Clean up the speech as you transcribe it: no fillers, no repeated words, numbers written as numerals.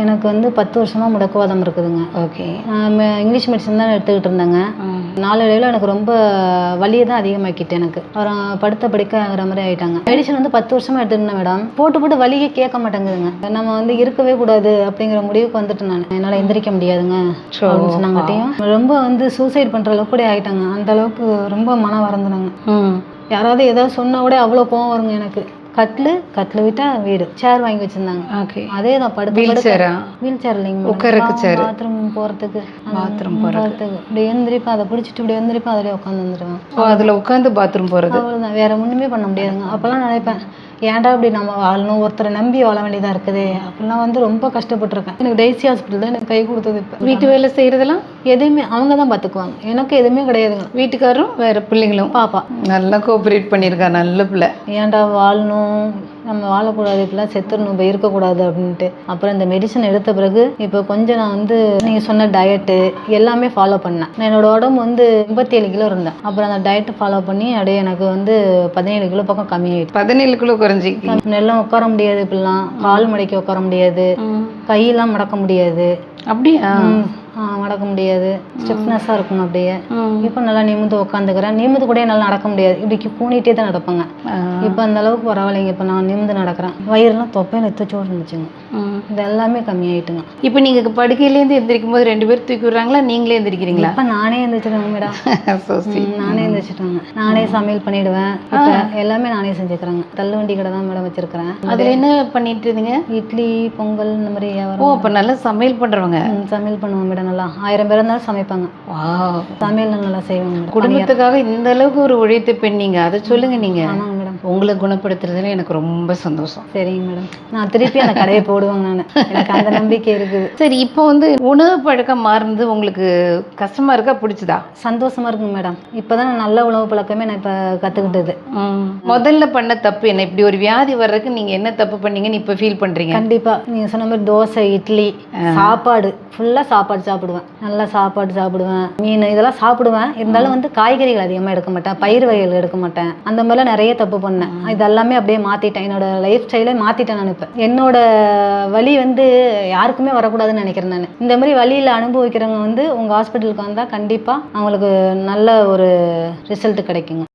எனக்கு வந்து 10 வருஷமா முடக்குவாதம் இருக்குதுங்க. ஓகே. இங்கிலீஷ் மெடிசன் தான் எடுத்துக்கிட்டு இருந்தேங்க. நாளடைவில் எனக்கு ரொம்ப வலியை தான் அதிகமாக்கிட்டு எனக்கு அப்புறம் படுத்த படிக்கிற மாதிரி ஆயிட்டாங்க. மெடிசன் வந்து 10 வருஷமா எடுத்துருந்தேன் மேடம். போட்டு போட்டு வலியே கேட்க மாட்டேங்குதுங்க. நம்ம வந்து இருக்கவே கூடாது அப்படிங்கிற முடிவுக்கு வந்துட்டு நான் என்னால் எந்திரிக்க முடியாதுங்க அப்படின்னு சொன்னாங்கட்டையும் ரொம்ப வந்து சூசைட் பண்ணுற அளவுக்கு கூட ஆகிட்டாங்க. அந்த அளவுக்கு ரொம்ப மனம் வரந்துனாங்க. யாராவது ஏதாவது சொன்னா கூட அவ்வளோ கோவம் வருங்க எனக்கு. கட்டில் விட்டா வீடு சேர் வாங்கி வச்சிருந்தாங்க. ஓகே. அதே தான் படுத்து வீல் சேர் இல்லைங்க, பாத்ரூம் போகிறதுக்கு இப்படி எழுந்திரிப்பேன், அதை பிடிச்சிட்டு இப்படி எழுந்திரிப்பேன், அதிலே உட்காந்து வந்துடுவேன். அதில் உட்காந்து பாத்ரூம் போகிறது அவ்வளோதான், வேற ஒன்றுமே பண்ண முடியாதுங்க. அப்போல்லாம் நினைப்பேன், ஏன்டா இப்படி நம்ம வாழணும், ஒருத்தரை நம்பி வாழ வேண்டியதாக இருக்குது அப்படிலாம் வந்து ரொம்ப கஷ்டப்பட்டுருக்கேன். எனக்கு டைசி ஹாஸ்பிட்டல் தான் எனக்கு கை கொடுத்தது. இப்போ வீட்டு வேலை செய்கிறதெல்லாம் எதுவுமே அவங்க தான் பார்த்துக்குவாங்க. எனக்கு எதுவுமே கிடையாதுங்க. வீட்டுக்காரரும் வேறு பிள்ளைங்களும் பாப்பா நல்லா கோஆப்ரேட் பண்ணியிருக்கா. நல்ல பிள்ளை. ஏன்டா வாழணும், நம்ம வாழக்கூடாது, இப்படிலாம் செத்துடணும், இப்போ இருக்கக்கூடாது அப்படின்ட்டு. அப்புறம் இந்த மெடிசன் எடுத்த பிறகு இப்போ கொஞ்சம் நான் வந்து நீங்கள் சொன்ன டயட்டு எல்லாமே ஃபாலோ பண்ணேன். நான் என்னோட உடம்பு வந்து 87 கிலோ இருந்தேன். அப்புறம் அந்த டயட்டு ஃபாலோ பண்ணி அப்படியே எனக்கு வந்து 17 கிலோ பக்கம் கம்மியாயிடுச்சு. 17 கிலோ குறைஞ்சி. நெல்லாம் உட்கார முடியாது, இப்படிலாம் கால் மடக்கி உட்கார முடியாது, கையெல்லாம் மடக்க முடியாது. அப்படியா? மடக்க முடியாது, ஸ்டிஃப்னஸாக இருக்குங்க அப்படியே. இப்போ நல்லா நிமிந்து உட்காந்துக்கிறேன். நிமிந்து கூட என்னால் நடக்க முடியாது, இப்படி கூணிகிட்டே தான் நடப்பேங்க. இப்போ அந்த அளவுக்கு பரவாயில்லைங்க. இப்போ நான் நிமிந்து நடக்கிறேன். வயிறுலாம் தொப்பையும் நெத்தச்சோடு இருந்துச்சுங்க. இது எல்லாமே கம்மியாயிட்டுங்க. இப்போ நீங்கள் படுக்கையிலேருந்து எந்திரிக்கும் போது 2 பேர் தூக்கி விடுறாங்களா, நீங்களே எந்திரிக்கிறீங்களா? இப்போ நானே எந்திரிச்சிடுவேங்க மேடம். நானே எந்திரிச்சிட்டாங்க. நானே சமையல் பண்ணிடுவேன். இப்போ எல்லாமே நானே செஞ்சுக்கிறேங்க. தள்ளுவண்டி கடை தான் மேடம் வச்சிருக்கிறேன். அதில் என்ன பண்ணிட்டு இருந்தீங்க? இட்லி, பொங்கல் இந்த மாதிரி. அப்போ நல்லா சமையல் பண்ணுறவங்க? சமையல் பண்ணுவோம் மேடம். நல்லா 1000 பேர் இருந்தாலும் சமைப்பாங்க. சமையல் நல்லா செய்வாங்க. குடும்பத்துக்காக இந்த அளவுக்கு ஒரு உழைத்த பெண் நீங்க, அதை சொல்லுங்க. நீங்க ஆமாங்க மேடம். உங்களை குணப்படுத்துறதுல எனக்கு ரொம்ப சந்தோஷம். சரிங்க மேடம். நான் திருப்பி அந்த கடையை போடுவாங்க. நான் எனக்கு அந்த நம்பிக்கை இருக்குது. சரி, இப்போ வந்து உணவு பழக்கம் மாறுறது உங்களுக்கு கஷ்டமா இருக்கா, பிடிச்சதா? சந்தோஷமா இருக்குங்க மேடம். இப்போதான் நான் நல்ல உணவு பழக்கமே நான் இப்போ கற்றுக்கிட்டது. முதல்ல பண்ண தப்பு என்ன? இப்படி ஒரு வியாதி வர்றதுக்கு நீங்க என்ன தப்பு பண்ணீங்கன்னு இப்போ ஃபீல் பண்றீங்க? கண்டிப்பா நீங்க சொன்ன மாதிரி தோசை, இட்லி, சாப்பாடு, ஃபுல்லா சாப்பாடு சாப்பிடுவேன். நல்லா சாப்பாடு சாப்பிடுவேன், மீன் இதெல்லாம் சாப்பிடுவேன். இருந்தாலும் வந்து காய்கறிகள் அதிகமாக எடுக்க மாட்டேன், பயிர் வகைகள் எடுக்க மாட்டேன். அந்த மாதிரிலாம் நிறைய தப்பு பண்ணேன். இதெல்லாமே அப்படியே மாற்றிட்டேன். என்னோட லைஃப் ஸ்டைலே மாற்றிட்டேன். நான் இப்போ என்னோட வலி வந்து யாருக்குமே வரக்கூடாதுன்னு நினைக்கிறேன். நான் இந்த மாதிரி வலியில் அனுபவிக்கிறவங்க வந்து உங்கள் ஹாஸ்பிட்டலுக்கு வந்தால் கண்டிப்பாக அவங்களுக்கு நல்ல ஒரு ரிசல்ட் கிடைக்குங்க.